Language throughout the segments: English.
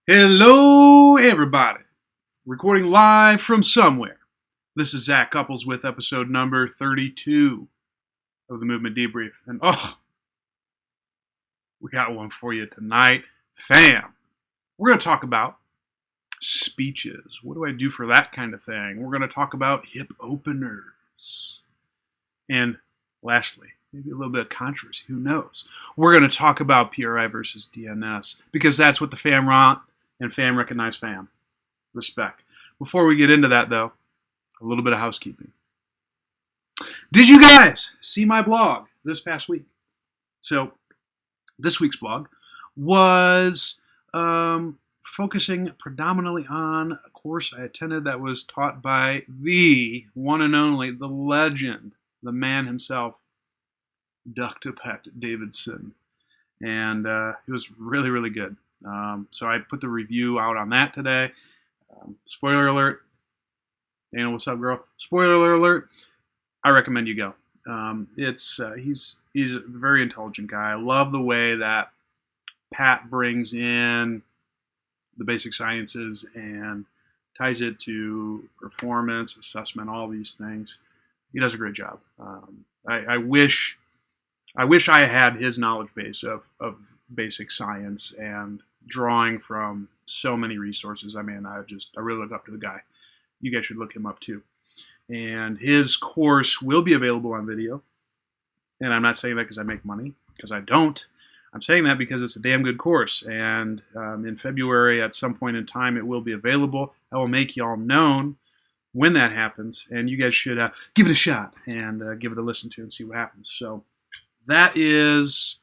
Hello, everybody. Recording live from somewhere. This is Zach Couples with episode number 32 of the Movement Debrief. And we got one for you tonight. Fam, we're going to talk about speeches. What do I do for that kind of thing? We're going to talk about hip openers. And lastly, maybe a little bit of controversy. Who knows? We're going to talk about PRI versus DNS because that's what the fam want. And fam recognize fam. Respect. Before we get into that, though, a little bit of housekeeping. Did you guys see my blog this past week? So, this week's blog was focusing predominantly on a course I attended that was taught by the one and only, the legend, the man himself, Dr. Pat Davidson. And it was really, really good. So I put the review out on that today. Spoiler alert. Dana, what's up, girl? Spoiler alert. I recommend you go. He's a very intelligent guy. I love the way that Pat brings in the basic sciences and ties it to performance, assessment, all these things. He does a great job. I wish I had his knowledge base of basic science and drawing from so many resources. I mean, I really look up to the guy. You guys should look him up too. And his course will be available on video. And I'm not saying that because I make money, because I don't. I'm saying that because it's a damn good course. And in February, at some point in time, it will be available. I will make y'all known when that happens. And you guys should give it a shot and give it a listen to and see what happens. So that is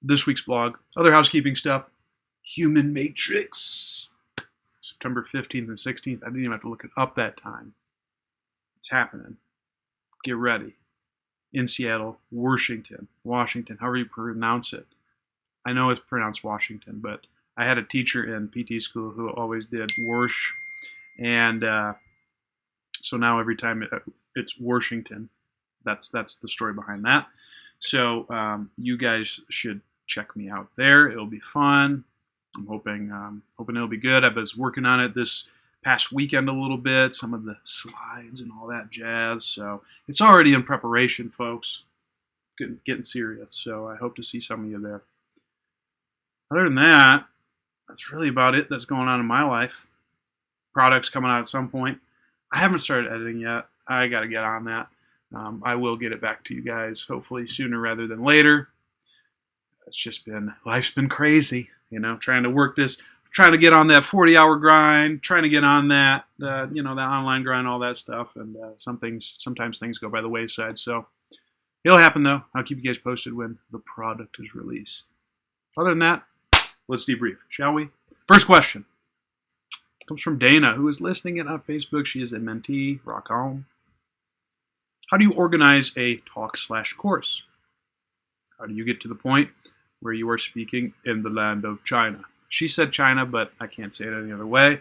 this week's blog. Other housekeeping stuff. Human Matrix. September 15th and 16th. I didn't even have to look it up that time. It's happening. Get ready. In Seattle, Washington, however you pronounce it. I know it's pronounced Washington, but I had a teacher in PT school who always did Warsh. And so now every time it's Washington. That's the story behind that. So you guys should check me out there. It'll be fun. I'm hoping it'll be good. I was working on it this past weekend a little bit, some of the slides and all that jazz. So it's already in preparation, folks. Getting serious. So I hope to see some of you there. Other than that, that's really about it that's going on in my life. Products coming out at some point. I haven't started editing yet. I got to get on that. I will get it back to you guys, hopefully sooner rather than later. Life's been crazy, trying to work this, trying to get on that 40-hour grind, trying to get on that, that online grind, all that stuff. And sometimes things go by the wayside. So it'll happen, though. I'll keep you guys posted when the product is released. Other than that, let's debrief, shall we? First question comes from Dana, who is listening in on Facebook. She is a mentee. Rock on. How do you organize a talk/course? How do you get to the point where you are speaking in the land of China? She said China, but I can't say it any other way.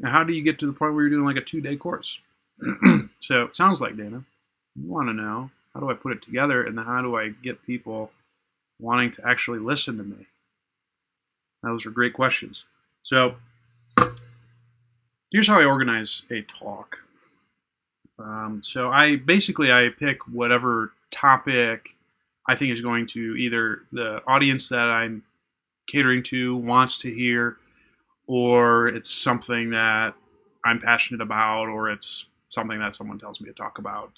And how do you get to the point where you're doing like a 2-day course? So it sounds like, Dana, you want to know, how do I put it together, and then how do I get people wanting to actually listen to me? Those are great questions. So here's how I organize a talk. So I pick whatever topic I think is going to either the audience that I'm catering to wants to hear, or it's something that I'm passionate about, or it's something that someone tells me to talk about.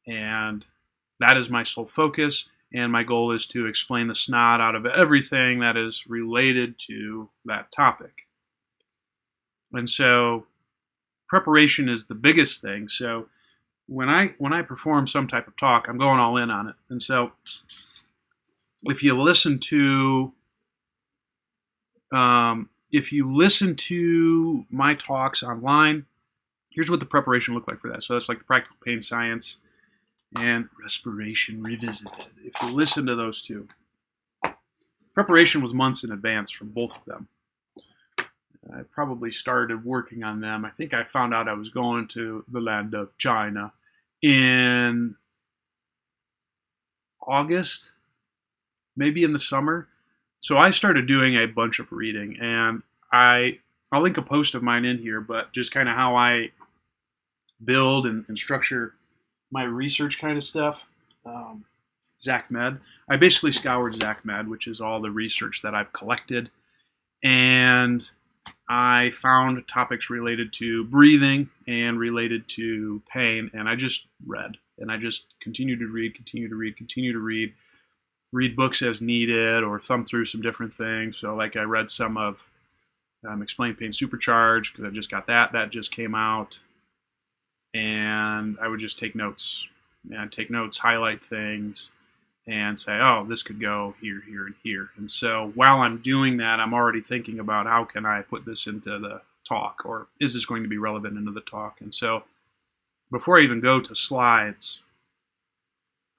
And that is my sole focus, and my goal is to explain the snot out of everything that is related to that topic. And so preparation is the biggest thing. So when I perform some type of talk, I'm going all in on it. And so if you listen to my talks online, here's what the preparation looked like for that. So that's like the practical pain science and respiration revisited. If you listen to those two, preparation was months in advance for both of them. I probably started working on them. I think I found out I was going to the land of China in August, maybe in the summer. So I started doing a bunch of reading, and I'll link a post of mine in here, but just kind of how I build and structure my research kind of stuff. ZachMed. I basically scoured ZachMed, which is all the research that I've collected, and I found topics related to breathing and related to pain, and I just read, and I just continue to read books as needed, or thumb through some different things. So like I read some of Explain Pain Supercharged, because I just got that just came out, and I would just take notes, highlight things, and say, oh, this could go here, here, and here. And so while I'm doing that, I'm already thinking about how can I put this into the talk, or is this going to be relevant into the talk? And so before I even go to slides,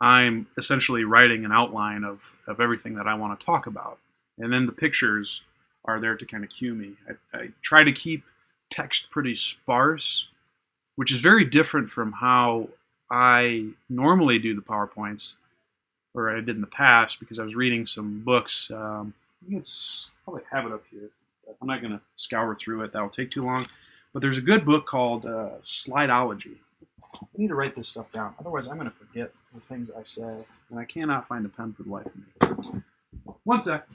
I'm essentially writing an outline of everything that I want to talk about. And then the pictures are there to kind of cue me. I try to keep text pretty sparse, which is very different from how I normally do the PowerPoints, or I did in the past, because I was reading some books. I think it's probably have it up here. I'm not going to scour through it. That'll take too long. But there's a good book called Slideology. I need to write this stuff down. Otherwise, I'm going to forget the things I say. And I cannot find a pen for the life of me. One sec.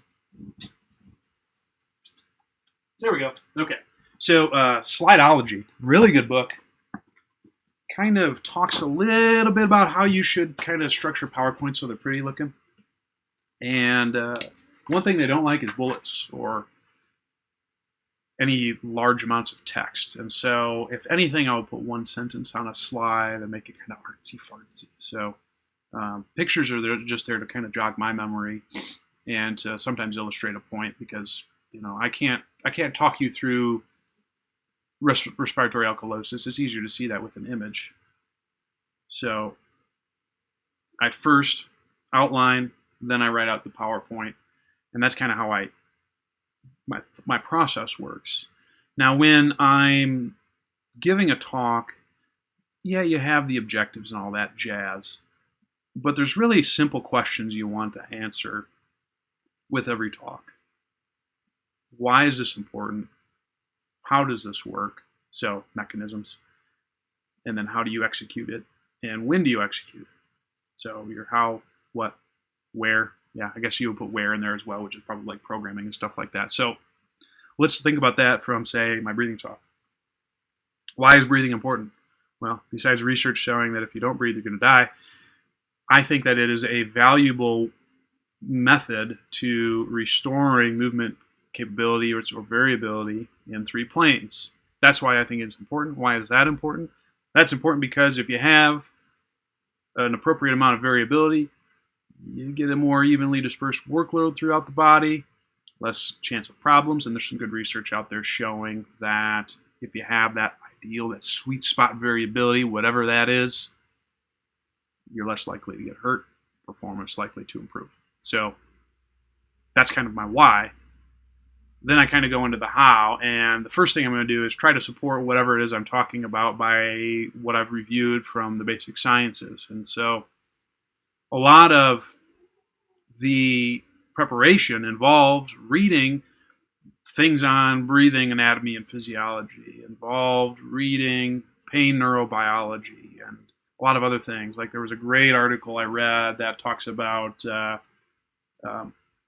There we go. Okay. So Slideology, really good book. Kind of talks a little bit about how you should kind of structure PowerPoint so they're pretty looking. And one thing they don't like is bullets or any large amounts of text. And so if anything, I would put one sentence on a slide and make it kind of artsy-fartsy. So pictures are just there to kind of jog my memory and to sometimes illustrate a point, because I can't talk you through respiratory alkalosis. It's easier to see that with an image. So I first outline, then I write out the PowerPoint, and that's kind of how my process works. Now, when I'm giving a talk, yeah, you have the objectives and all that jazz, but there's really simple questions you want to answer with every talk. Why is this important? How does this work? So mechanisms. And then how do you execute it? And when do you execute it? So your how, what, where. Yeah, I guess you would put where in there as well, which is probably like programming and stuff like that. So let's think about that from, say, my breathing talk. Why is breathing important? Well, besides research showing that if you don't breathe, you're going to die, I think that it is a valuable method to restoring movement capability or variability in 3 planes. That's why I think it's important. Why is that important? That's important because if you have an appropriate amount of variability, you get a more evenly dispersed workload throughout the body, less chance of problems, and there's some good research out there showing that if you have that ideal, that sweet spot variability, whatever that is, you're less likely to get hurt, performance likely to improve. So that's kind of my why. Then I kind of go into the how, and the first thing I'm going to do is try to support whatever it is I'm talking about by what I've reviewed from the basic sciences. And so a lot of the preparation involved reading things on breathing anatomy and physiology, involved reading pain neurobiology, and a lot of other things. Like there was a great article I read that talks about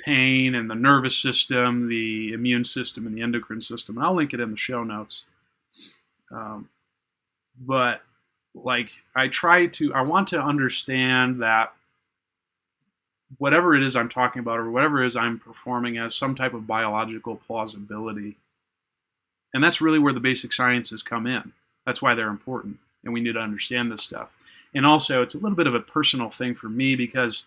pain and the nervous system, the immune system, and the endocrine system. And I'll link it in the show notes. But like I want to understand that whatever it is I'm talking about or whatever it is I'm performing has some type of biological plausibility. And that's really where the basic sciences come in. That's why they're important. And we need to understand this stuff. And also, it's a little bit of a personal thing for me because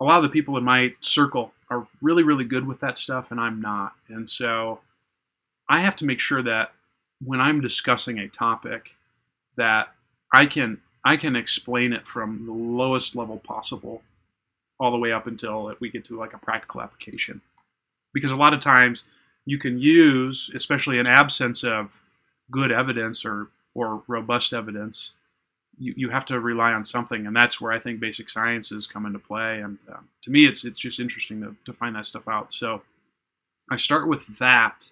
a lot of the people in my circle are really, really good with that stuff, and I'm not. And so I have to make sure that when I'm discussing a topic that I can explain it from the lowest level possible all the way up until we get to like a practical application. Because a lot of times you can use, especially in absence of good evidence or robust evidence, you have to rely on something, and that's where I think basic sciences come into play. And to me, it's just interesting to find that stuff out. So I start with that.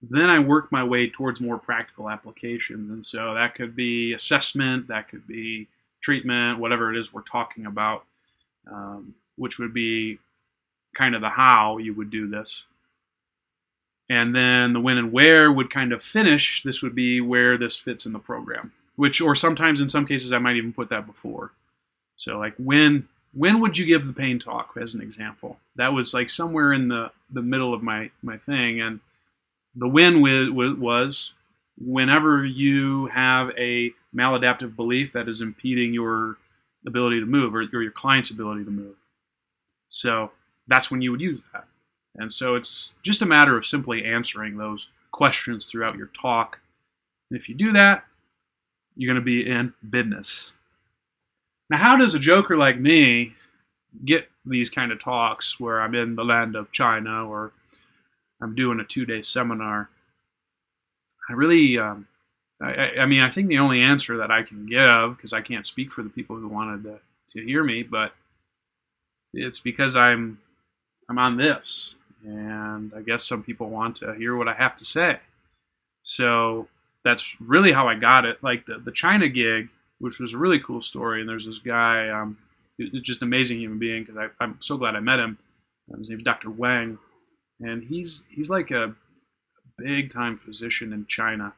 Then I work my way towards more practical applications. And so that could be assessment, that could be treatment, whatever it is we're talking about, which would be kind of the how you would do this. And then the when and where would kind of finish. This would be where this fits in the program, or sometimes in some cases I might even put that before. So like when would you give the pain talk, as an example? That was like somewhere in the middle of my thing. And the when was whenever you have a maladaptive belief that is impeding your ability to move, or your client's ability to move. So that's when you would use that. And so it's just a matter of simply answering those questions throughout your talk. And if you do that, you're going to be in business. Now, how does a joker like me get these kind of talks where I'm in the land of China or I'm doing a 2-day seminar? I really, I think the only answer that I can give, because I can't speak for the people who wanted to hear me, but it's because I'm on this, and I guess some people want to hear what I have to say. So that's really how I got it. Like the China gig, which was a really cool story, and there's this guy, he's just an amazing human being, because I'm so glad I met him. His name's Dr. Wang, and he's like a big-time physician in China.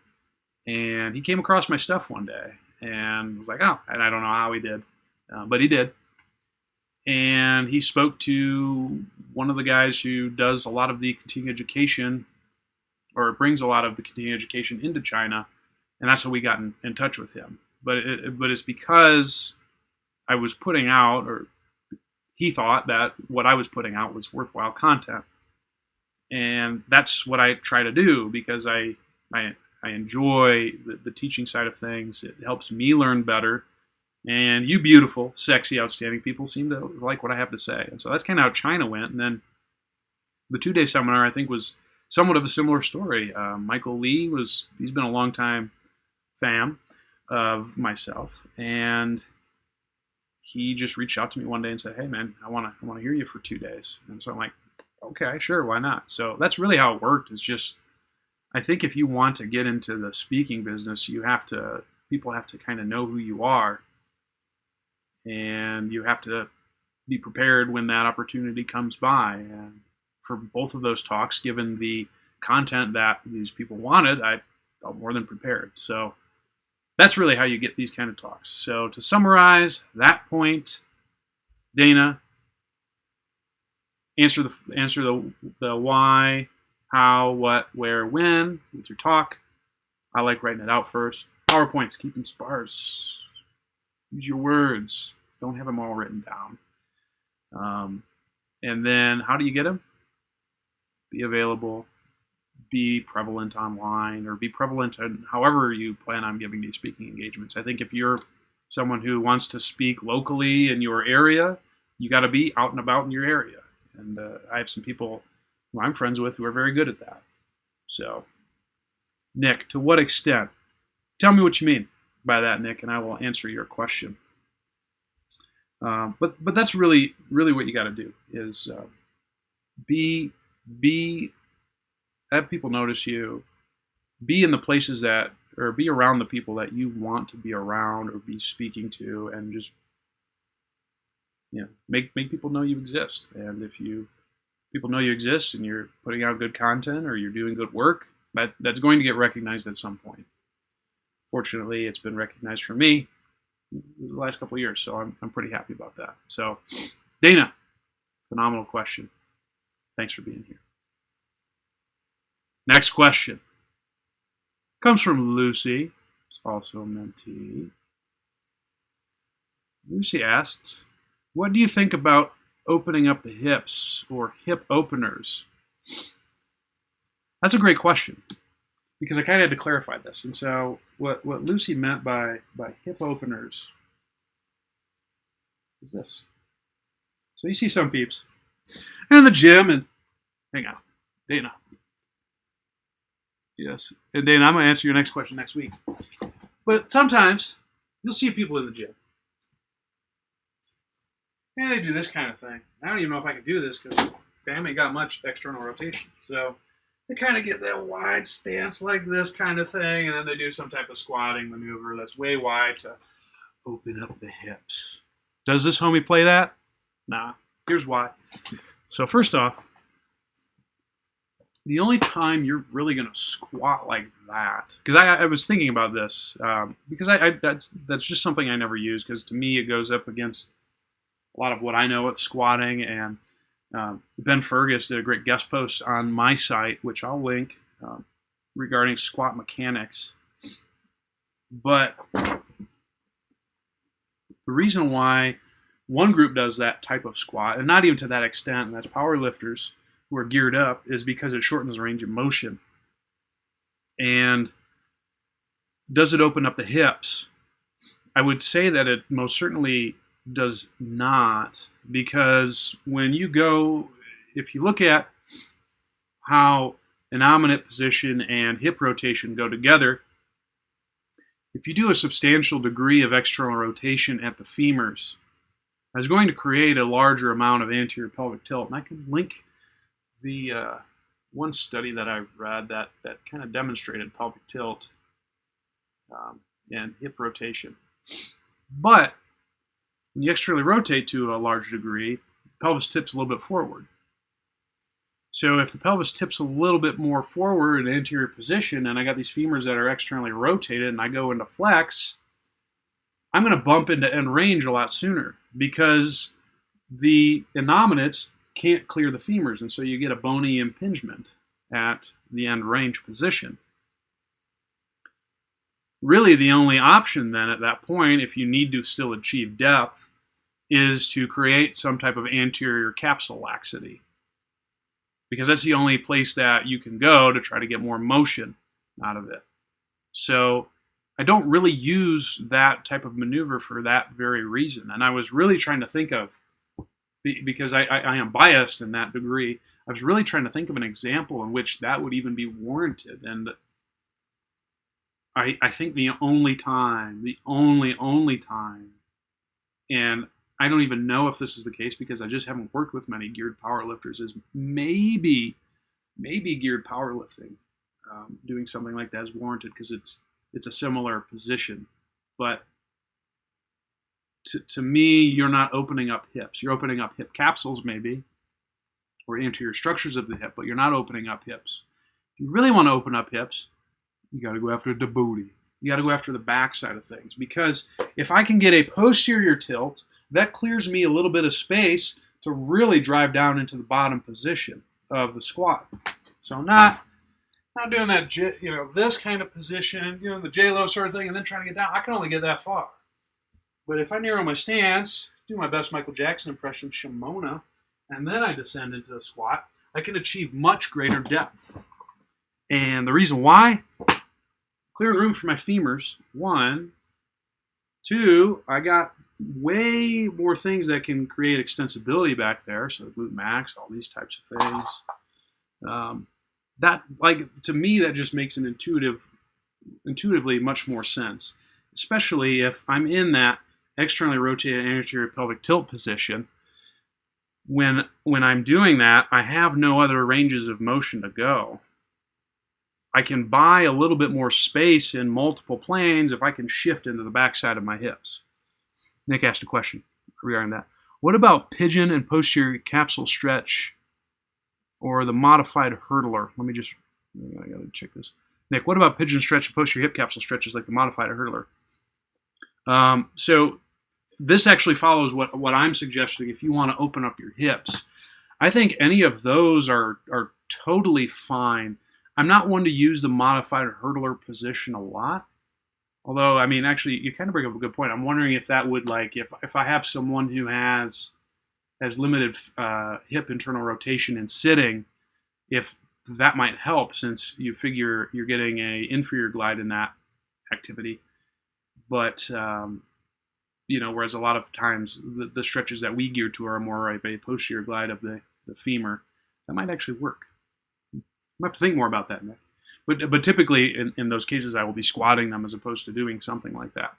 And he came across my stuff one day and was like, oh, and I don't know how he did, but he did. And he spoke to one of the guys who does a lot of the continuing education, or brings a lot of the continuing education into China, and that's how we got in touch with him. But it's because I was putting out, or he thought that what I was putting out was worthwhile content. And that's what I try to do, because I enjoy the teaching side of things. It helps me learn better. And you beautiful, sexy, outstanding people seem to like what I have to say. And so that's kind of how China went. And then the 2-day seminar, I think, was somewhat of a similar story. Michael Lee he's been a long time fan of myself. And he just reached out to me one day and said, hey man, I want to hear you for 2 days. And so I'm like, okay, sure, why not? So that's really how it worked. It's just, I think if you want to get into the speaking business, people have to kind of know who you are. And you have to be prepared when that opportunity comes by. And for both of those talks, given the content that these people wanted, I felt more than prepared. So that's really how you get these kind of talks. So to summarize that point, Dana, answer the why, how, what, where, when with your talk. I like writing it out first. PowerPoints, keep them sparse. Use your words. Don't have them all written down. And then how do you get them? Be available. Be prevalent online, or be prevalent in however you plan on giving these speaking engagements. I think if you're someone who wants to speak locally in your area, you got to be out and about in your area. And I have some people who I'm friends with who are very good at that. So, Nick, to what extent? Tell me what you mean by that, Nick, and I will answer your question. But that's really what you got to do is be have people notice you, be in the places that, or be around the people that you want to be around or be speaking to, and just make people know you exist. And if people know you exist and you're putting out good content or you're doing good work, that's going to get recognized at some point. Fortunately, it's been recognized for me the last couple of years, so I'm pretty happy about that. So, Dana, phenomenal question. Thanks for being here. Next question comes from Lucy. It's also a mentee. Lucy asked, what do you think about opening up the hips or hip openers? That's a great question, because I kind of had to clarify this. And so what Lucy meant by hip openers is this. So you see some peeps in the gym, and hang on, Dana. Yes, and Dana, I'm going to answer your next question next week. But sometimes you'll see people in the gym. And they do this kind of thing. I don't even know if I can do this because they haven't got much external rotation. So they kind of get that wide stance like this kind of thing, and then they do some type of squatting maneuver that's way wide to open up the hips. Does this homie play that? Nah. Here's why. So first off, the only time you're really going to squat like that, because I was thinking about this, because that's just something I never use, because to me it goes up against a lot of what I know with squatting, and Ben Fergus did a great guest post on my site, which I'll link, regarding squat mechanics. But the reason why one group does that type of squat, and not even to that extent, and that's power lifters who are geared up, is because it shortens the range of motion. And does it open up the hips? I would say that it most certainly does not, because when you go, if you look at how innominate position and hip rotation go together, if you do a substantial degree of external rotation at the femurs, it's going to create a larger amount of anterior pelvic tilt. And I can link the one study that I read that kind of demonstrated pelvic tilt and hip rotation. But when you externally rotate to a large degree, the pelvis tips a little bit forward. So if the pelvis tips a little bit more forward in anterior position, and I got these femurs that are externally rotated, and I go into flex, I'm going to bump into end range a lot sooner, because the innominates can't clear the femurs, and so you get a bony impingement at the end range position. Really, the only option then at that point, if you need to still achieve depth, is to create some type of anterior capsule laxity, because that's the only place that you can go to try to get more motion out of it. So I don't really use that type of maneuver for that very reason. And I was really trying to think of, because I am biased in that degree, I was really trying to think of an example in which that would even be warranted. And I think the only time, and I don't even know if this is the case because I just haven't worked with many geared powerlifters, is maybe geared powerlifting. Doing something like that is warranted because it's a similar position. But to me, you're not opening up hips. You're opening up hip capsules maybe, or anterior structures of the hip, but you're not opening up hips. If you really want to open up hips, you got to go after the booty. You got to go after the back side of things, because if I can get a posterior tilt, that clears me a little bit of space to really drive down into the bottom position of the squat. So I'm not doing that, this kind of position, the J-Lo sort of thing, and then trying to get down. I can only get that far. But if I narrow my stance, do my best Michael Jackson impression, Shimona, and then I descend into the squat, I can achieve much greater depth. And the reason why? Clearing room for my femurs, 1. 2, I got way more things that can create extensibility back there, so glute max, all these types of things. That, to me, that just makes an intuitively much more sense, especially if I'm in that externally rotated anterior pelvic tilt position. When I'm doing that, I have no other ranges of motion to go. I can buy a little bit more space in multiple planes if I can shift into the backside of my hips. Nick asked a question regarding that. What about pigeon and posterior capsule stretch, or the modified hurdler? I gotta check this. Nick, what about pigeon stretch and posterior hip capsule stretches like the modified hurdler? So this actually follows what I'm suggesting if you want to open up your hips. I think any of those are totally fine. I'm not one to use the modified hurdler position a lot. Although, actually, you kind of bring up a good point. I'm wondering if that would, if I have someone who has limited hip internal rotation in sitting, if that might help, since you figure you're getting a inferior glide in that activity. But, whereas a lot of times the stretches that we gear to are more of a posterior glide of the femur, that might actually work. I have to think more about that, Nick. But typically in those cases, I will be squatting them as opposed to doing something like that.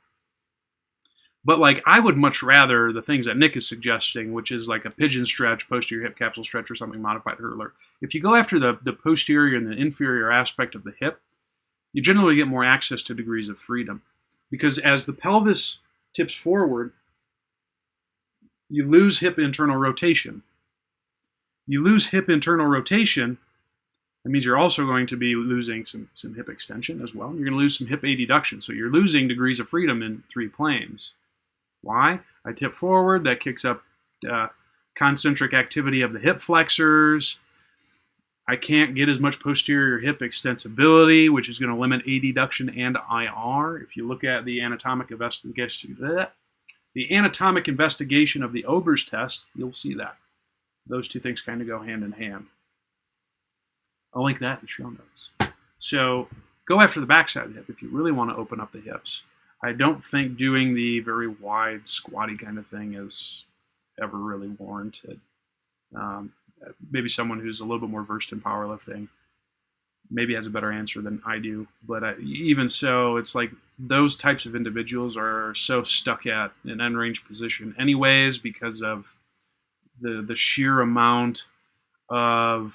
But like, I would much rather the things that Nick is suggesting, which is like a pigeon stretch, posterior hip capsule stretch, or something modified hurdler. If you go after the posterior and the inferior aspect of the hip, you generally get more access to degrees of freedom. Because as the pelvis tips forward, you lose hip internal rotation. You lose hip internal rotation, that means you're also going to be losing some hip extension as well. You're going to lose some hip adduction. So you're losing degrees of freedom in 3 planes. Why? I tip forward, that kicks up concentric activity of the hip flexors. I can't get as much posterior hip extensibility, which is going to limit adduction and IR. If you look at the anatomic investigation of the Ober's test, you'll see that. Those two things kind of go hand in hand. I'll link that in the show notes. So go after the backside of the hip if you really want to open up the hips. I don't think doing the very wide, squatty kind of thing is ever really warranted. Maybe someone who's a little bit more versed in powerlifting maybe has a better answer than I do. But even so, it's like those types of individuals are so stuck at an end range position anyways because of the sheer amount of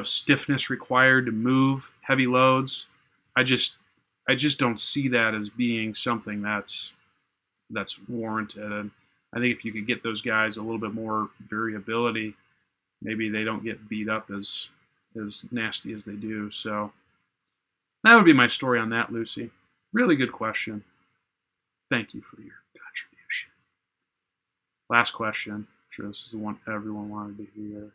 stiffness required to move heavy loads. I just don't see that as being something that's warranted. And I think if you could get those guys a little bit more variability, maybe they don't get beat up as nasty as they do. So that would be my story on that, Lucy. Really good question. Thank you for your contribution. Last question. I'm sure this is the one everyone wanted to hear.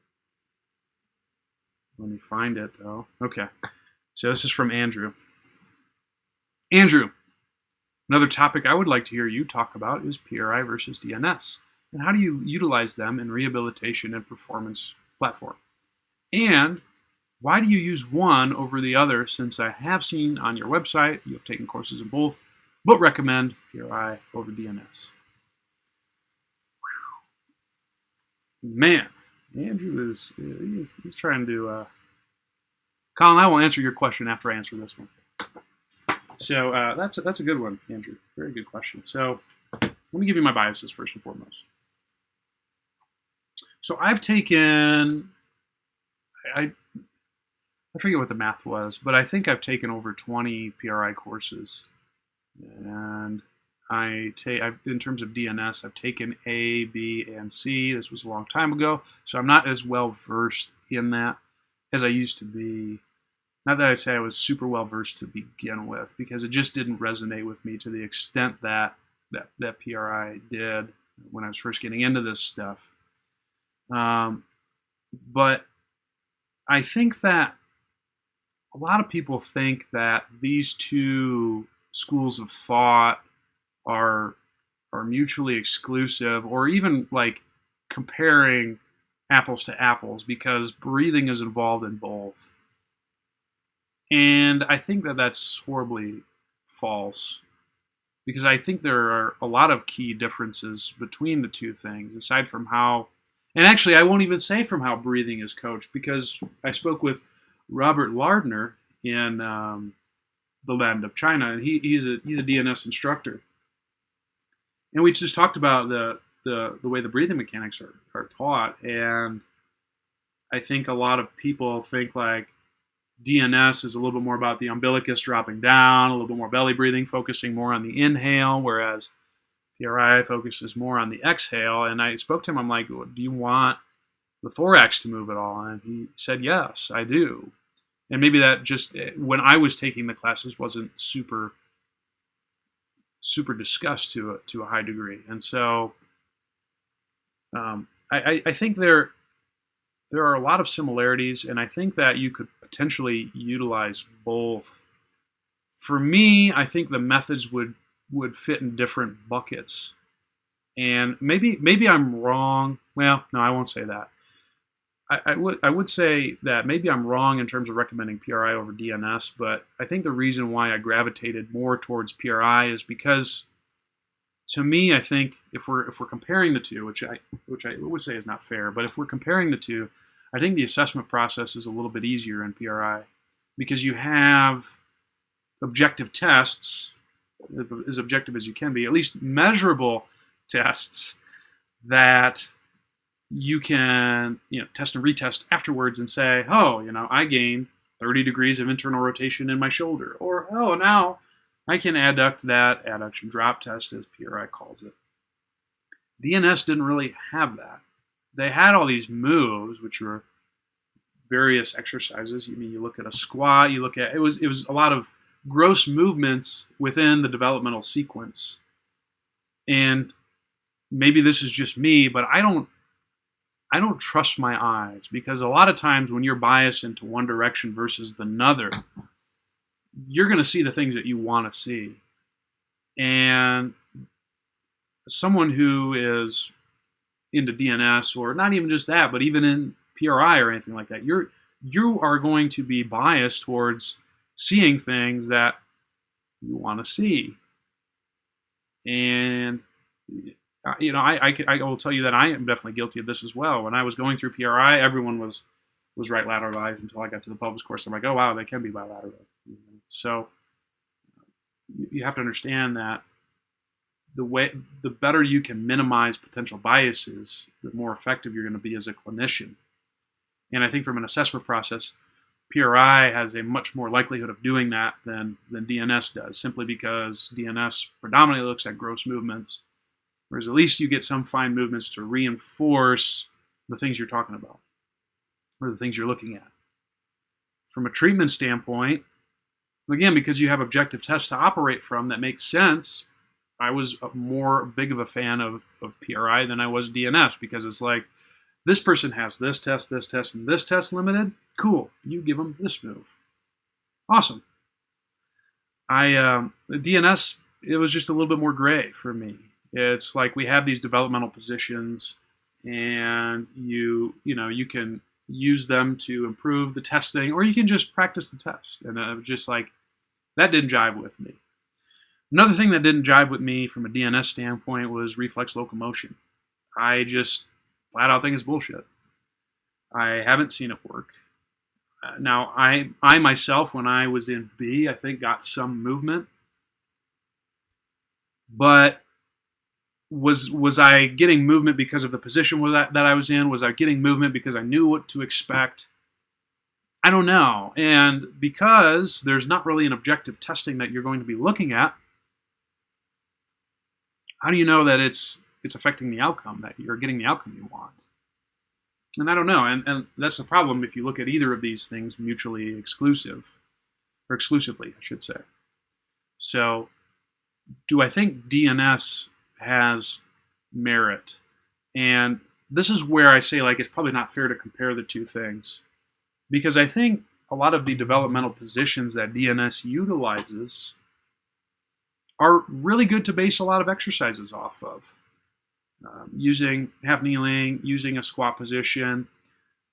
Let me find it, though. Okay. So this is from Andrew. Andrew, another topic I would like to hear you talk about is PRI versus DNS. And how do you utilize them in rehabilitation and performance platform? And why do you use one over the other, since I have seen on your website you have taken courses in both, but recommend PRI over DNS? Man, Andrew he's trying to... Colin, I will answer your question after I answer this one. So that's a good one, Andrew. Very good question. So let me give you my biases first and foremost. So I've taken, I forget what the math was, but I think I've taken over 20 PRI courses. And in terms of DNS, I've taken A, B, and C. This was a long time ago, so I'm not as well versed in that as I used to be. Not that I say I was super well versed to begin with, because it just didn't resonate with me to the extent that PRI did when I was first getting into this stuff. But I think that a lot of people think that these two schools of thought are mutually exclusive, or even like comparing apples to apples, because breathing is involved in both. And I think that that's horribly false, because I think there are a lot of key differences between the two things, aside from how, and actually I won't even say from how breathing is coached, because I spoke with Robert Lardner in the land of China, and he's a DNS instructor. And we just talked about the way the breathing mechanics are taught, and I think a lot of people think like DNS is a little bit more about the umbilicus dropping down, a little bit more belly breathing, focusing more on the inhale, whereas PRI focuses more on the exhale. And I spoke to him, I'm like, do you want the thorax to move at all? And he said, yes, I do. And maybe that just, when I was taking the classes, wasn't super discussed to a high degree. And so I think there are a lot of similarities, and I think that you could potentially utilize both. For me, I think the methods would fit in different buckets. And maybe I'm wrong. Well, no, I won't say that. I would say that maybe I'm wrong in terms of recommending PRI over DNS, but I think the reason why I gravitated more towards PRI is because, to me, I think if we're comparing the two, which I would say is not fair, but if we're comparing the two, I think the assessment process is a little bit easier in PRI, because you have objective tests as objective as you can be, at least measurable tests that you can, test and retest afterwards and say, oh, I gained 30 degrees of internal rotation in my shoulder, or oh, now I can adduct that adduction drop test, as PRI calls it. DNS didn't really have that. They had all these moves, which were various exercises. You look at a squat, you look at, it was a lot of gross movements within the developmental sequence. And maybe this is just me, but I don't trust my eyes, because a lot of times when you're biased into one direction versus another, you're going to see the things that you want to see. And someone who is into DNS, or not even just that, but even in PRI or anything like that, you are going to be biased towards seeing things that you want to see. And I will tell you that I am definitely guilty of this as well. When I was going through PRI, everyone was right lateralized until I got to the pelvis course. I'm like, oh wow, they can be bilateral. So you have to understand that the better you can minimize potential biases, the more effective you're going to be as a clinician. And I think from an assessment process, PRI has a much more likelihood of doing that than DNS does, simply because DNS predominantly looks at gross movements, whereas at least you get some fine movements to reinforce the things you're talking about, or the things you're looking at. From a treatment standpoint, again, because you have objective tests to operate from that makes sense, I was more big of a fan of PRI than I was DNS, because it's like, this person has this test, and this test limited. Cool, you give them this move. Awesome. DNS, it was just a little bit more gray for me. It's like we have these developmental positions, and you can use them to improve the testing, or you can just practice the test. And it was just like, that didn't jive with me. Another thing that didn't jive with me from a DNS standpoint was reflex locomotion. I just flat out think it's bullshit. I haven't seen it work. Now, I myself, when I was in B, I think got some movement. But was I getting movement because of the position that I was in? Was I getting movement because I knew what to expect? I don't know. And because there's not really an objective testing that you're going to be looking at, how do you know that it's affecting the outcome, that you're getting the outcome you want? And I don't know. And that's the problem if you look at either of these things mutually exclusive, or exclusively, I should say. So do I think DNS has merit? And this is where I say, like, it's probably not fair to compare the two things, because I think a lot of the developmental positions that DNS utilizes are really good to base a lot of exercises off of. Using half kneeling, using a squat position.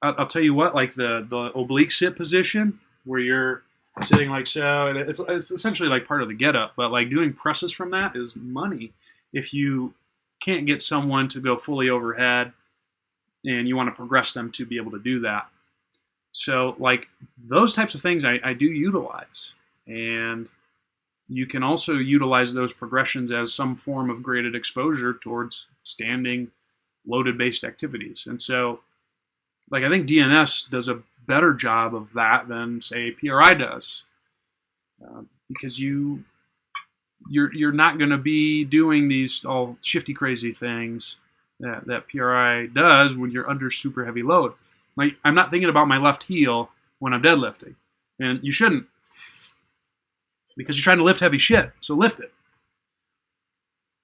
I'll tell you what, like the oblique sit position, where you're sitting like so, and it's essentially like part of the get up, but like doing presses from that is money if you can't get someone to go fully overhead and you want to progress them to be able to do that. So like those types of things I do utilize, and you can also utilize those progressions as some form of graded exposure towards standing loaded based activities. And so like I think DNS does a better job of that than say PRI does, because you're not going to be doing these all shifty crazy things that PRI does when you're under super heavy load. Like I'm not thinking about my left heel when I'm deadlifting, and you shouldn't, because you're trying to lift heavy shit, so lift it.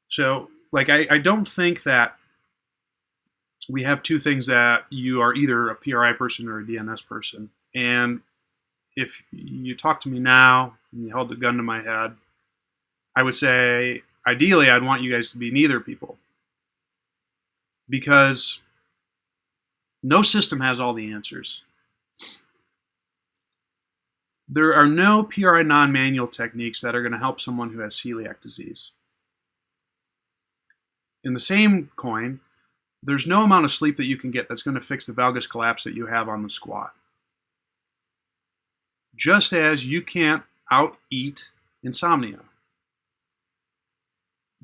So like I don't think that we have two things that you are either a PRI person or a DNS person. And if you talk to me now and you held a gun to my head, I would say ideally I'd want you guys to be neither people, because no system has all the answers. There are no PRI non-manual techniques that are going to help someone who has celiac disease. In the same coin, there's no amount of sleep that you can get that's going to fix the valgus collapse that you have on the squat. . Just as you can't out-eat insomnia.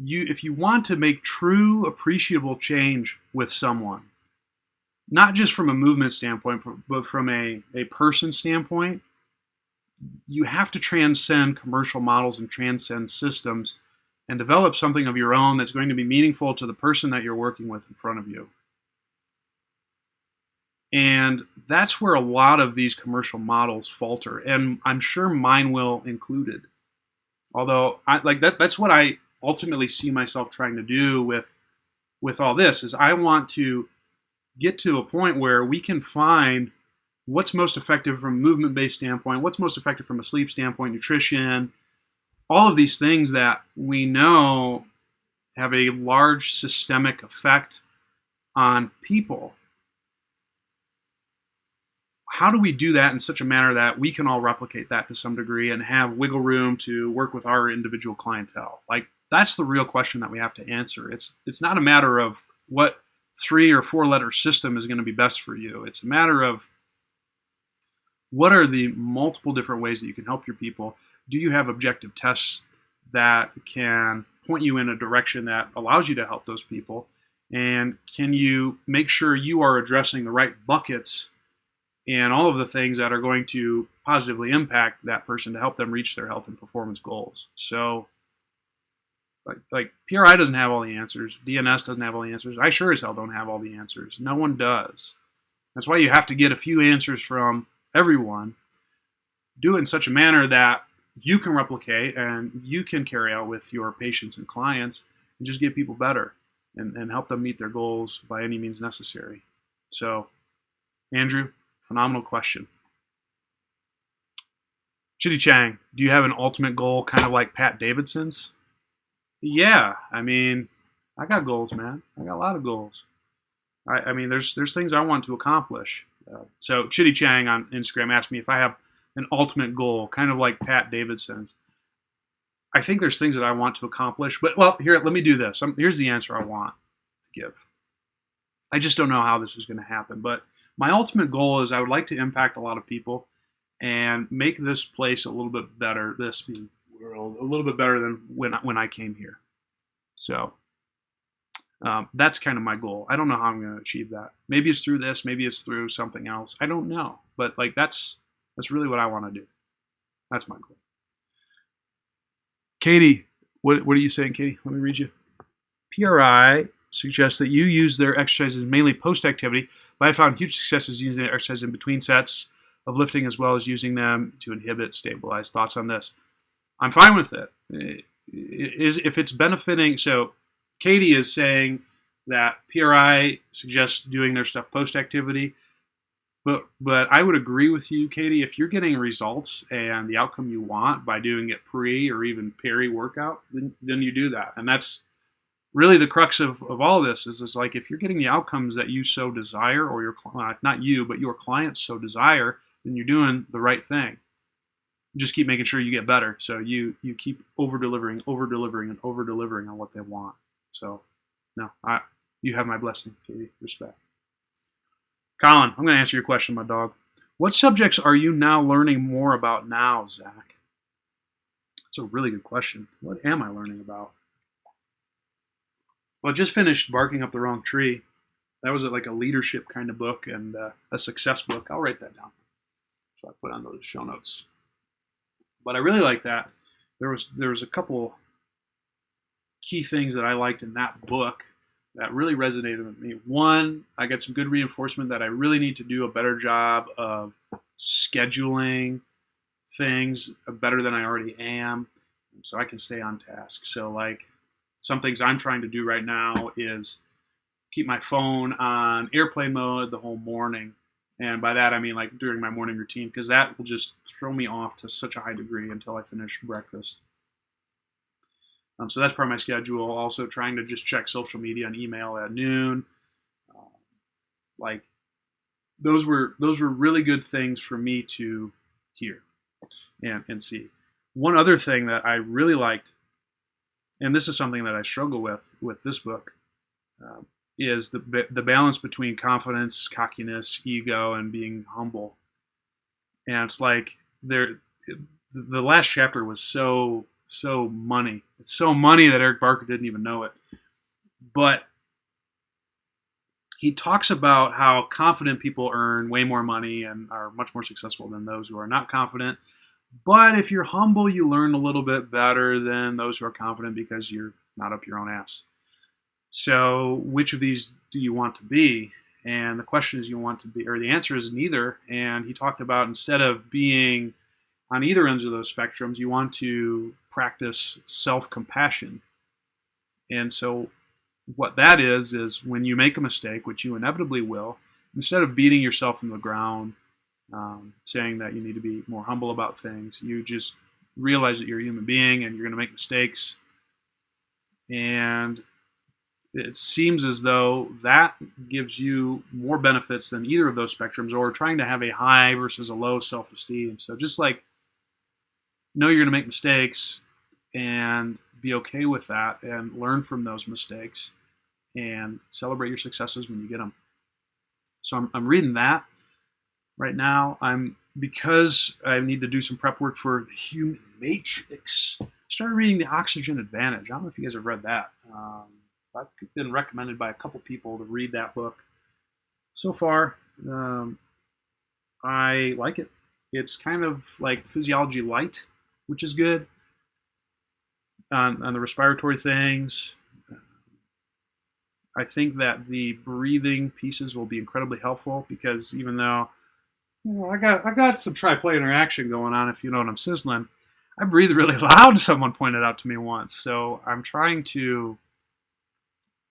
if you want to make true appreciable change with someone, not just from a movement standpoint, but from a person standpoint, you have to transcend commercial models and transcend systems and develop something of your own that's going to be meaningful to the person that you're working with in front of you. And that's where a lot of these commercial models falter, and I'm sure mine will included. Although that's what I ultimately see myself trying to do with all this, is I want to get to a point where we can find what's most effective from a movement-based standpoint, what's most effective from a sleep standpoint, nutrition, all of these things that we know have a large systemic effect on people. How do we do that in such a manner that we can all replicate that to some degree and have wiggle room to work with our individual clientele? Like, that's the real question that we have to answer. It's not a matter of what 3 or 4 letter system is going to be best for you. It's a matter of what are the multiple different ways that you can help your people. Do you have objective tests that can point you in a direction that allows you to help those people? And can you make sure you are addressing the right buckets and all of the things that are going to positively impact that person to help them reach their health and performance goals? So, like PRI doesn't have all the answers. DNS doesn't have all the answers. I sure as hell don't have all the answers. No one does. That's why you have to get a few answers from everyone. Do it in such a manner that you can replicate and you can carry out with your patients and clients and just get people better and help them meet their goals by any means necessary. So, Andrew, phenomenal question. Chitty Chang, do you have an ultimate goal kind of like Pat Davidson's? Yeah, I mean, I got goals, man. I got a lot of goals. I mean, there's things I want to accomplish. So Chitty Chang on Instagram asked me if I have an ultimate goal, kind of like Pat Davidson's. I think there's things that I want to accomplish, but well, here, let me do this. Here's the answer I want to give. I just don't know how this is going to happen, but my ultimate goal is I would like to impact a lot of people and make this place a little bit better, this being world, a little bit better than when I came here. So that's kind of my goal. I don't know how I'm going to achieve that. Maybe it's through this, maybe it's through something else. I don't know, but like that's really what I want to do. That's my goal. Katie, what are you saying, Katie? Let me read you. PRI suggests that you use their exercises mainly post-activity, but I found huge successes using their exercises in between sets of lifting as well as using them to inhibit, stabilize. Thoughts on this? I'm fine with it. If it's benefiting, so Katie is saying that PRI suggests doing their stuff post-activity, but I would agree with you, Katie. If you're getting results and the outcome you want by doing it pre or even peri-workout, then you do that. And that's really the crux of all this is like if you're getting the outcomes that you so desire, or your not you, but your clients so desire, then you're doing the right thing. Just keep making sure you get better. So you keep over-delivering, and over-delivering on what they want. So, no, you have my blessing, Katie. Respect. Colin, I'm going to answer your question, my dog. What subjects are you now learning more about now, Zach? That's a really good question. What am I learning about? Well, I just finished Barking Up the Wrong Tree. That was like a leadership kind of book and a success book. I'll write that down. So I put on those show notes. But I really like that. There was a couple key things that I liked in that book that really resonated with me. One, I got some good reinforcement that I really need to do a better job of scheduling things better than I already am, so I can stay on task. So like some things I'm trying to do right now is keep my phone on airplane mode the whole morning. And by that, I mean like during my morning routine, because that will just throw me off to such a high degree until I finish breakfast. So that's part of my schedule. Also trying to just check social media and email at noon. Like those were really good things for me to hear and see. One other thing that I really liked, and this is something that I struggle with this book, is the balance between confidence, cockiness, ego, and being humble. And it's like the last chapter was so so money. It's so money that Eric Barker didn't even know it. But he talks about how confident people earn way more money and are much more successful than those who are not confident. But if you're humble, you learn a little bit better than those who are confident because you're not up your own ass. So which of these do you want to be? And the question is, you want to be, or the answer is neither. And he talked about, instead of being on either ends of those spectrums, you want to practice self-compassion. And so what that is when you make a mistake, which you inevitably will, instead of beating yourself in the ground, saying that you need to be more humble about things, you just realize that you're a human being and you're going to make mistakes. And it seems as though that gives you more benefits than either of those spectrums, or trying to have a high versus a low self-esteem. So just like, know you're going to make mistakes and be okay with that and learn from those mistakes and celebrate your successes when you get them. So I'm reading that right now. Because I need to do some prep work for the Human Matrix, I started reading The Oxygen Advantage. I don't know if you guys have read that. I've been recommended by a couple people to read that book. So far, I like it. It's kind of like physiology light, which is good. On the respiratory things, I think that the breathing pieces will be incredibly helpful, because even though I've got some tri-play interaction going on, if you know what I'm sizzling, I breathe really loud, someone pointed out to me once. So I'm trying to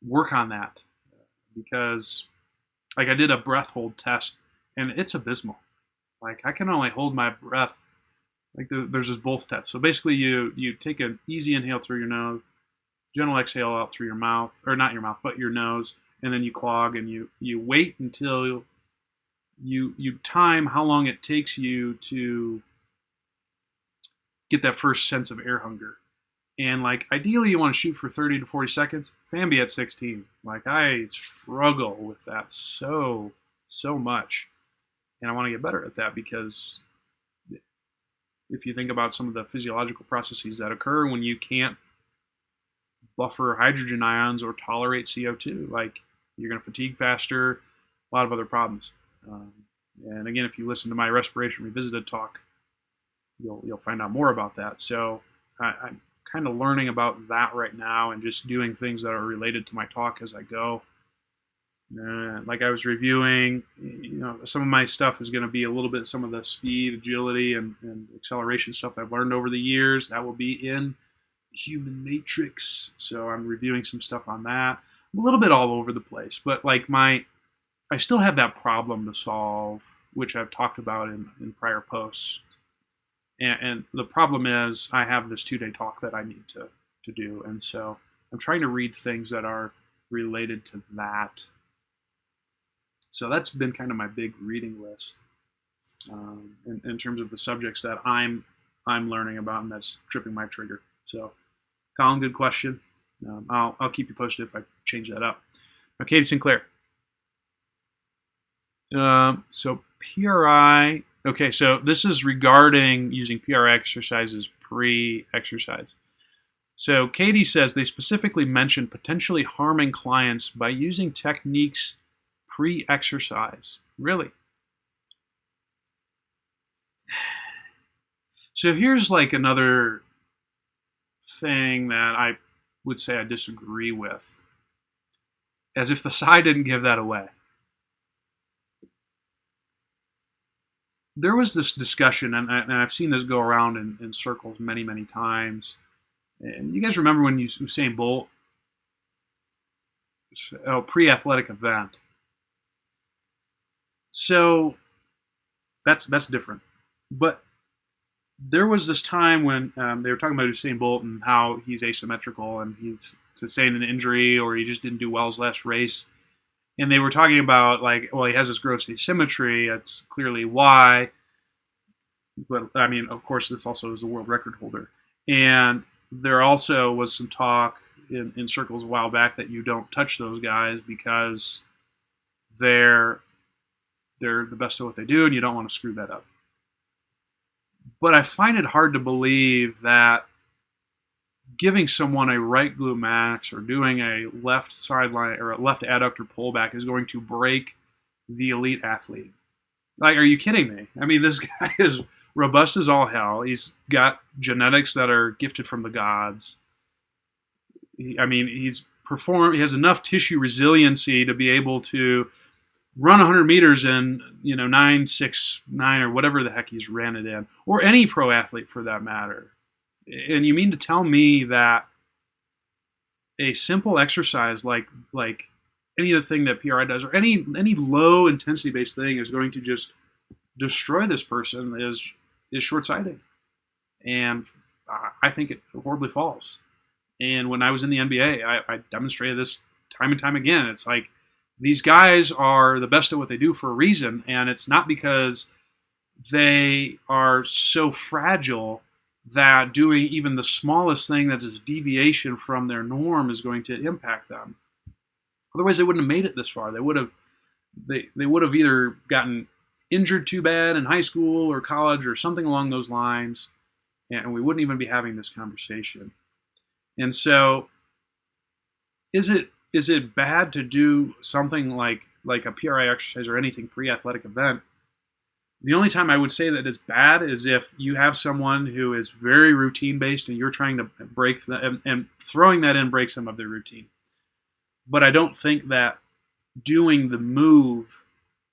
work on that, because like I did a breath hold test and it's abysmal. Like I can only hold my breath, like there's this both test. So basically you take an easy inhale through your nose, gentle exhale out through your mouth, or not your mouth, but your nose, and then you clog and you wait until you time how long it takes you to get that first sense of air hunger. And like ideally you want to shoot for 30 to 40 seconds. Fan be at 16. Like I struggle with that so much. And I want to get better at that, because if you think about some of the physiological processes that occur when you can't buffer hydrogen ions or tolerate CO2, like you're going to fatigue faster, a lot of other problems. And again, if you listen to my Respiration Revisited talk, you'll find out more about that. So I'm kind of learning about that right now and just doing things that are related to my talk as I go. Like I was reviewing, some of my stuff is going to be a little bit some of the speed, agility, and acceleration stuff I've learned over the years. That will be in Human Matrix. So I'm reviewing some stuff on that. I'm a little bit all over the place, but like I still have that problem to solve, which I've talked about in prior posts. And the problem is I have this 2-day talk that I need to do. And so I'm trying to read things that are related to that. So that's been kind of my big reading list in terms of the subjects that I'm learning about, and that's tripping my trigger. So, Colin, good question. I'll keep you posted if I change that up. Now, Katie Sinclair. So PRI. Okay, so this is regarding using PRI exercises pre-exercise. So Katie says they specifically mention potentially harming clients by using techniques pre-exercise. Really? So here's like another thing that I would say I disagree with. As if the PSI didn't give that away. There was this discussion, and I've seen this go around in circles many, many times. And you guys remember when Usain Bolt, pre-athletic event. So that's different. But there was this time when they were talking about Usain Bolt and how he's asymmetrical and he's sustained an injury, or he just didn't do well his last race. And they were talking about, like, well, he has this gross asymmetry. That's clearly why. But, I mean, of course, this also is a world record holder. And there also was some talk in circles a while back that you don't touch those guys because they're the best at what they do, and you don't want to screw that up. But I find it hard to believe that giving someone a right glute max or doing a left sideline or a left adductor pullback is going to break the elite athlete. Like, are you kidding me? I mean, this guy is robust as all hell. He's got genetics that are gifted from the gods. He has enough tissue resiliency to be able to run 100 meters in 9.69 or whatever the heck he's ran it in, or any pro athlete for that matter. And you mean to tell me that a simple exercise like any of the thing that PRI does, or any low intensity based thing, is going to just destroy this person is short-sighted? And I think it horribly false. And when I was in the NBA, I demonstrated this time and time again. It's like, these guys are the best at what they do for a reason, and it's not because they are so fragile that doing even the smallest thing that's a deviation from their norm is going to impact them. Otherwise, they wouldn't have made it this far. They would have either gotten injured too bad in high school or college or something along those lines, and we wouldn't even be having this conversation. And so, is it bad to do something like a PRI exercise or anything pre-athletic event? The only time I would say that it's bad is if you have someone who is very routine-based and you're trying to break and throwing that in breaks some of their routine. But I don't think that doing the move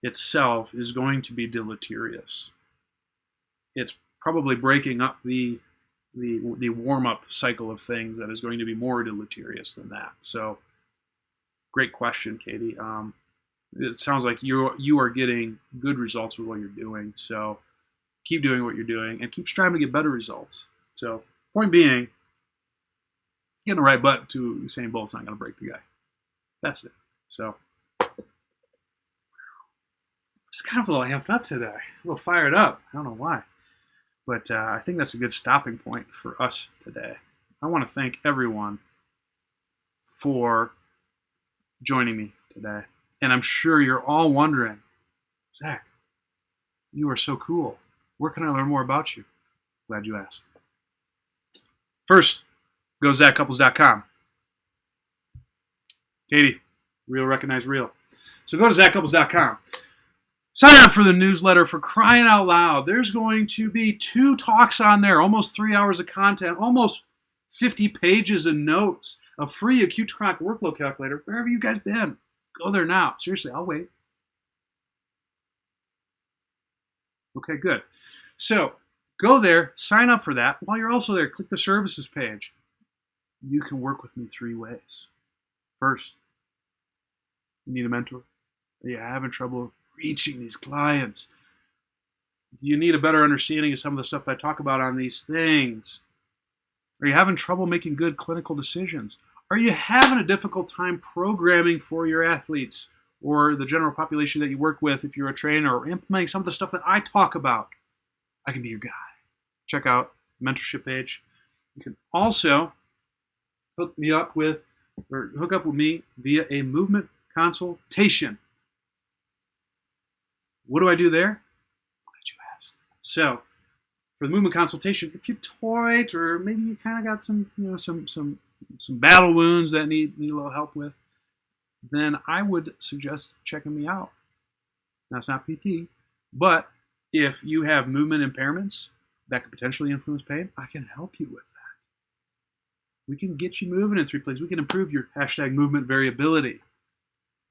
itself is going to be deleterious. It's probably breaking up the warm-up cycle of things that is going to be more deleterious than that. So, great question, Katie. It sounds like you are getting good results with what you're doing. So keep doing what you're doing and keep striving to get better results. So point being, getting the right button to Usain Bolt's not going to break the guy. That's it. So it's kind of a little amped up today, a little fired up. I don't know why, but I think that's a good stopping point for us today. I want to thank everyone for joining me today. And I'm sure you're all wondering, Zach, you are so cool. Where can I learn more about you? Glad you asked. First, go to ZachCouples.com. Katie, real recognize real. So go to ZachCouples.com. Sign up for the newsletter, for crying out loud. There's going to be 2 talks on there, almost 3 hours of content, almost 50 pages of notes, a free acute chronic workload calculator. Where have you guys been? Go there now. Seriously, I'll wait. Okay, good. So go there, sign up for that. While you're also there, click the services page. You can work with me 3 ways. First, you need a mentor. Are you having trouble reaching these clients? Do you need a better understanding of some of the stuff I talk about on these things? Are you having trouble making good clinical decisions? Are you having a difficult time programming for your athletes or the general population that you work with if you're a trainer, or implementing some of the stuff that I talk about? I can be your guy. Check out the mentorship page. You can also hook up with me via a movement consultation. What do I do there? Glad you asked. So, for the movement consultation, if you're tight or maybe you kind of got some battle wounds that need a little help with, then I would suggest checking me out. Now, it's not PT, but if you have movement impairments that could potentially influence pain, I can help you with that. We can get you moving in 3 places. We can improve your #movement variability.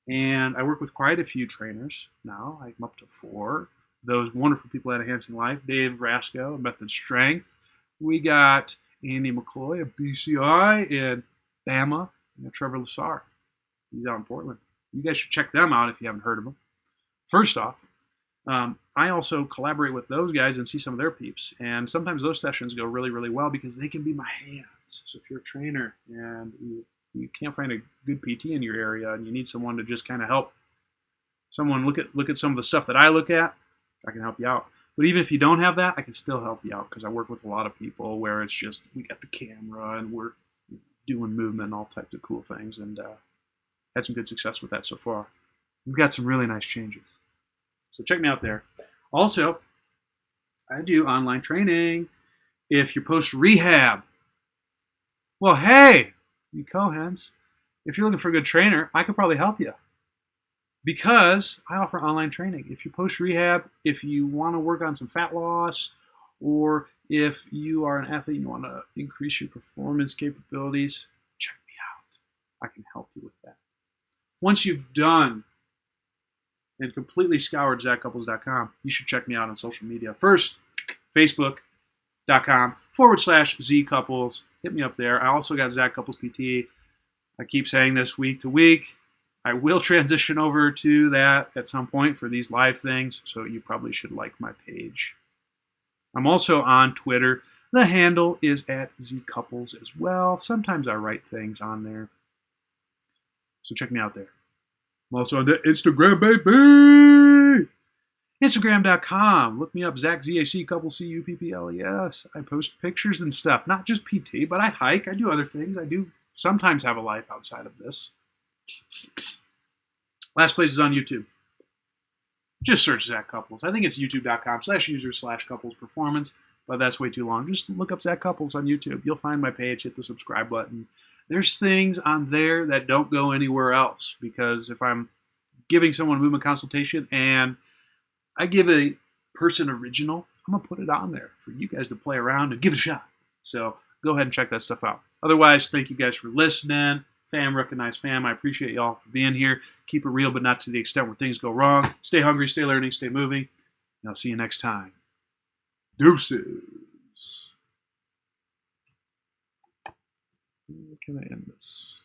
And I work with quite a few trainers now. I'm up to 4. Those wonderful people at Enhancing Life, Dave Rasco, Method Strength. We got Andy McCloy of BCI, and Bama, and Trevor Lassar. He's out in Portland. You guys should check them out if you haven't heard of them. First off, I also collaborate with those guys and see some of their peeps. And sometimes those sessions go really, really well because they can be my hands. So if you're a trainer and you can't find a good PT in your area and you need someone to just kind of help someone look at some of the stuff that I look at, I can help you out. But even if you don't have that, I can still help you out because I work with a lot of people where it's just we got the camera and we're doing movement and all types of cool things, and had some good success with that so far. We've got some really nice changes. So check me out there. Also, I do online training. If you're post-rehab, Well, hey, you Cohens, if you're looking for a good trainer, I could probably help you because I offer online training. If you post rehab, if you want to work on some fat loss, or if you are an athlete and you want to increase your performance capabilities, check me out. I can help you with that. Once you've done and completely scoured ZachCouples.com, you should check me out on social media. First, Facebook.com/ZCouples. Hit me up there. I also got Zach Couples PT. I keep saying this week to week. I will transition over to that at some point for these live things, so you probably should like my page. I'm also on Twitter. The handle is @ZCouples as well. Sometimes I write things on there. So check me out there. I'm also on the Instagram, baby! Instagram.com. Look me up, Zach, Z-A-C, Couples, C-U-P-P-L-E-S. I post pictures and stuff. Not just PT, but I hike. I do other things. I do sometimes have a life outside of this. Last place is on YouTube. Just search Zach Couples. I think it's youtube.com/user/couples performance, but that's way too long. Just look up Zach Couples on YouTube. You'll find my page. Hit the subscribe button. There's things on there that don't go anywhere else, because if I'm giving someone a movement consultation and I give a person original, I'm going to put it on there for you guys to play around and give it a shot. So go ahead and check that stuff out. Otherwise, thank you guys for listening. Fam, recognize fam. I appreciate y'all for being here. Keep it real, but not to the extent where things go wrong. Stay hungry, stay learning, stay moving. And I'll see you next time. Deuces. Can I end this?